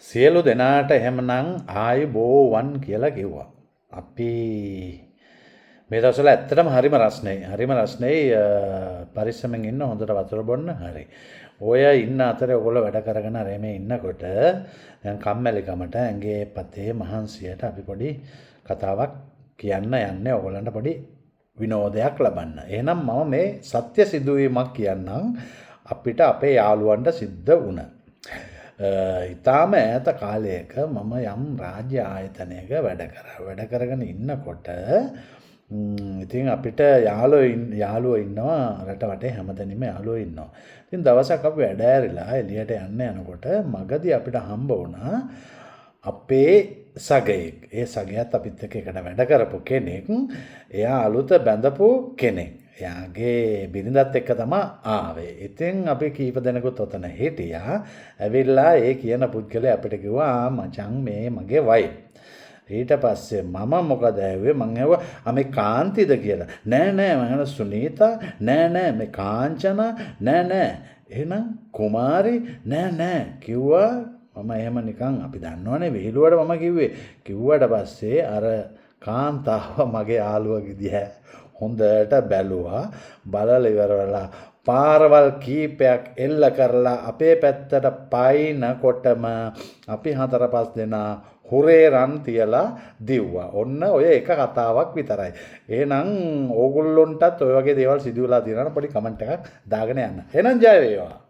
සියලු දෙනාට එහෙමනම් ආයුබෝවන් කියලා කිව්වා. අපි මේ දවස්වල ඇත්තටම හරිම රස්නේ. හරිම රස්නේ පරිස්සමෙන් ඉන්න හොඳට වතුර බොන්න හරි. ඔය ඉන්න අතරේ ඔයගොල්ලෝ වැඩ කරගෙන අර මේ ඉන්නකොට දැන් කම්මැලිකමට ඇඟේ පතේ මහන්සියට අපි පොඩි කතාවක් කියන්න යන්නේ ඔයගොල්ලන්ට පොඩි විනෝදයක් ලබන්න. එහෙනම් මම මේ සත්‍ය සිදුවීමක් කියන්නම් අපිට අපේ යාළුවන්ට සිද්ධ වුණා. ඉතාම ඈත කාලයක මම යම් රාජ්‍ය ආයතනයක වැඩ කරගෙන ඉන්නකොට ඉතින් අපිට යාළුවෝ ඉන්නවා රට වටේ හැමතැනම යාළුවෝ ඉන්නවා. ඉතින් දවසක් අපි වැඩ ඇරිලා එළියට යන්න යනකොට මගදී අපිට හම්බ වුණා අපේ සගයෙක්. ඒ සගයාත් අපිත් එක්ක එකට වැඩ කරපු කෙනෙක්. එයා අලුත බැඳපු කෙනෙක්. එයාගේ බිරිඳත් එක්ක තමයි ආවේ. ඉතින් අපි කීප දෙනෙකුත් ඔතන හිටියා. ඇවිල්ලා ඒ කියන පුද්ගලයා අපිට කිව්වා මචං මේ මගේ වයිෆ්. ඊට පස්සේ මම මොකද ඇහුවේ මං ඇහුවා මේ කාන්තිද කියලා. නෑ මම සුනීතා නෑ මේ කාංචනා නෑ එහෙනම් කුමාරි නෑ කිව්වා. මම එහෙම නිකන් අපි දන්නවනේ විහිළුවට මම කිව්වට පස්සේ අර කාන්තාව මගේ යාළුවගේ දිහා හොඳට බැලුවා. බලලා ඉවරලා පාරවල් කීපයක් එල්ල කරලා අපේ පැත්තට පයින්නකොටම අපි 4-5 දෙනා හොරේ රන් තියලා දිව්වා. ඔන්න ඔය එක කතාවක් විතරයි. එහෙනම් ඕගොල්ලොන්ටත් ඔය වගේ දේවල් සිදු වෙලා තියෙනවා නම් පොඩි කමෙන්ට් එකක් දාගෙන යන්න. එහෙනම් ජය වේවා.